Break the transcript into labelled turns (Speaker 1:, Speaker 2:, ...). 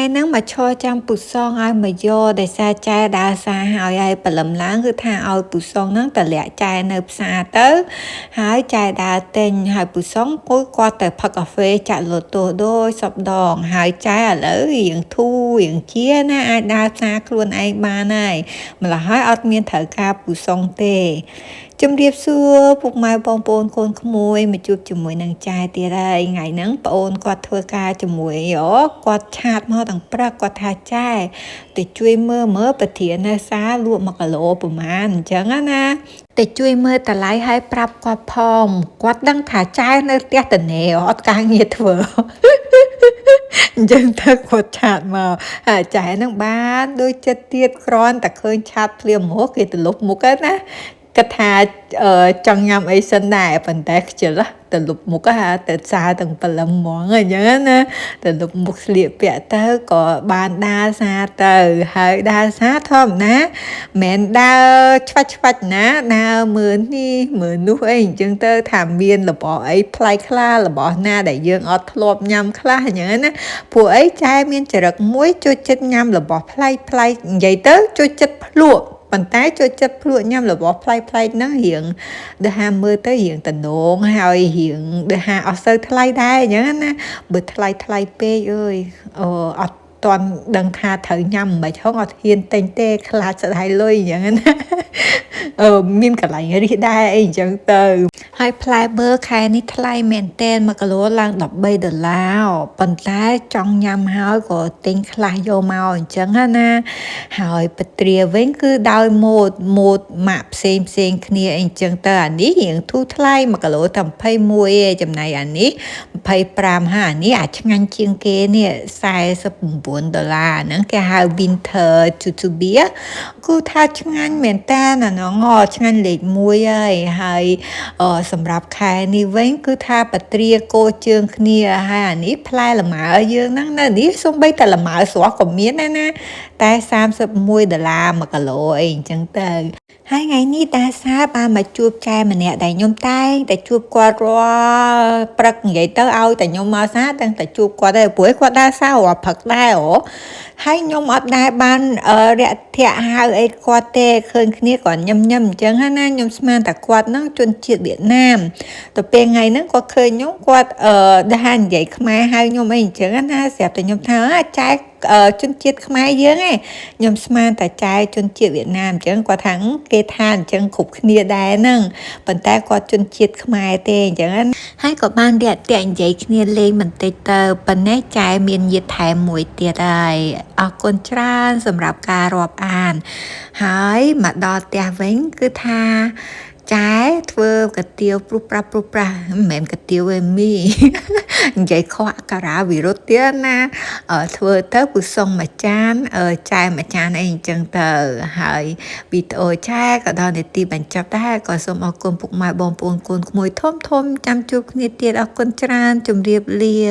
Speaker 1: ហ្នឹងមកឈរចាំពូសងឲ្យមកយកដោយសារចែដើរសារហើយព្រលឹមឡើងគឺថាឲ្យពូសងហ្នឹងតម្លាក់ចែនៅផ្សារទៅហើយចែដើរទិញហើយពូសងគួយគាត់ទៅផឹកកាហ្វេចាក់លូតូដូចសពដងហើយចែឥឡូវរៀងធូររៀងជាណាអាចដើរផ្សារខ្លួនឯងបានហើយម្ល៉េះហើយអត់មានត្រូវការពូសងទេជំរាបសួរពុកម៉ែបងប្អូនកូនក្មួយមកជួបជាមួយនឹងចែទៀតហើយថ្ងៃហ្នឹងប្អូនគាត់ធ្វើការជាមួយគាត់ឆាតមកទាំងព្រឹកគាត់ថាចែទៅជួយមើលប្រធាននៅសារលក់1គីឡូប្រហែលអញ្ចឹងណាទៅជួយមើលតម្លៃឲ្យប្រាប់គាត់ផងគាត់ដឹងថាចែនៅផ្ទះតនេអត់ការងារធ្វើអញ្ចឹងទៅគាត់ឆាតមកហើយចែនឹងបានដូចចិត្តទៀតគ្រាន់តែឃើញឆាតភ្លាមមកគេទៅលុបមុខហ្នឹងណាគាត់ថាចង់ញ៉ាំអីសិនដែរប៉ុន្តែខ្ជិលទៅលុបមុខទៅសារទាំងព្រលឹមហ្មងអញ្ចឹងណាទៅលុបមុខស្លៀកពាក់ទៅក៏បានដើរសារទៅហើយដើរសារធម្មតាមិនដើរឆ្វាច់ណាដើរមើលនេះមើលនោះអីអញ្ចឹងទៅថាមានរបស់អីប្លែកខ្លះរបស់ណាដែលយើងអត់ធ្លាប់ញ៉ាំខ្លះអញ្ចឹងណាព្រោះអីចែមានចរិតមួយចូលចិត្តញ៉ាំរបស់ប្លែកនិយាយទៅចូលចិត្តភ្លក់ប៉ុន្តែចូលចិត្តភ្លក់ញ៉ាំរបស់ប្លែកហ្នឹងរៀងដែលហាមើលទៅរៀងតំណងហើយរៀងដែលហាអត់សូវថ្លៃដែរអញ្ចឹងណាបើថ្លៃពេកអើយអត់តន់ដឹងថាត្រូវញ៉ាំមិនហងអត់ហ៊ានទិញទេខ្លាចស្ដាយលុយអញ្ចឹងណាមានកន្លែងរិះដែរអីអញ្ចឹងទៅហើយផ្លែបឺខែនេះថ្លៃមែនទែន1គីឡូឡើង$13ប៉ុន្តែចង់ញ៉ាំហើយក៏ទិញខ្លះយកមកអញ្ចឹងណាហើយពទ្រាវិញគឺដោយម៉ូតម៉ាក់ផ្សេងគ្នាអីអញ្ចឹងទៅអានេះរៀងធូរថ្លៃ1គីឡូតែ21ឯងចំណែកអានេះ25ហើយអានេះឆ្ងាញ់ជាងគេនេះ$49ហ្នឹងគេហៅ Winter Tutubia គឺថាឆ្ងាញ់មែនតើអាហ្នឹងឆ្ងាញ់លេខ1ហើយសម្រាប់ខែនេះវិញគឺថាបត្រាគោជើងគ្នាហើយអានេះផ្លែលម៉ើយើងហ្នឹងនៅនេះសូម្បីតែលម៉ើស្រស់ក៏មានដែរណាតែ$31 1គីឡូអីអញ្ចឹងទៅហើយថ្ងៃនេះតាសាបានមកជួបចែម្នាក់ដែលខ្ញុំតែងតែជួបគាត់រាល់ព្រឹកនិយាយទៅឲ្យតែខ្ញុំមកសាតែងតែជួបគាត់ដែរព្រោះគាត់ដើរសាររាល់ព្រឹកដែរហើយខ្ញុំអត់ដែរបានរាក់ធាក់ហៅអីគាត់ទេឃើញគ្នាគាត់ញឹមអញ្ចឹងណាខ្ញុំស្មានតែគាត់ហ្នឹងជនជាតិវៀតណាមទៅពេលថ្ងៃហ្នឹងគាត់ឃើញខ្ញុំគាត់ដែរនិយាយខ្មែរហៅខ្ញុំអីអញ្ចឹងណាស្រាប់តែខ្ញុំថាចែជនជាតិខ្មែរយើងឯងខ្ញុំស្មានតែចែជនជាតិវៀតណាមអញ្ចឹងគាត់ថាគេថាអញ្ចឹងគ្រប់គ្នាដែរហ្នឹងប៉ុន្តែគាត់ជនជាតិខ្មែរទេអញ្ចឹងហើយក៏បានរាក់ទាក់និយាយគ្នាលេងបន្តិចទៅប៉ុន្តែចែមានញាតិថែមមួយទៀតហើយអរគុណច្រើនសម្រាប់ការរាប់អានហើយមកដល់ផ្ទះវិញគឺថាចែធ្វើកាទៀវព្រុសប្រាស់មិនមែនកាទៀវឯមីនិយាយខុសអក្ខរាវិរុទ្ធទៀតណាធ្វើទៅពូសុងមួយចានចែមួយចានអីអញ្ចឹងទៅហើយវីដេអូចែក៏ដល់នាទីបញ្ចប់ដែរក៏សូមអរគុណពុកម៉ែបងប្អូនកូនក្មួយធំចាំជួបគ្នាទៀតអរគុណច្រើនជម្រាបលា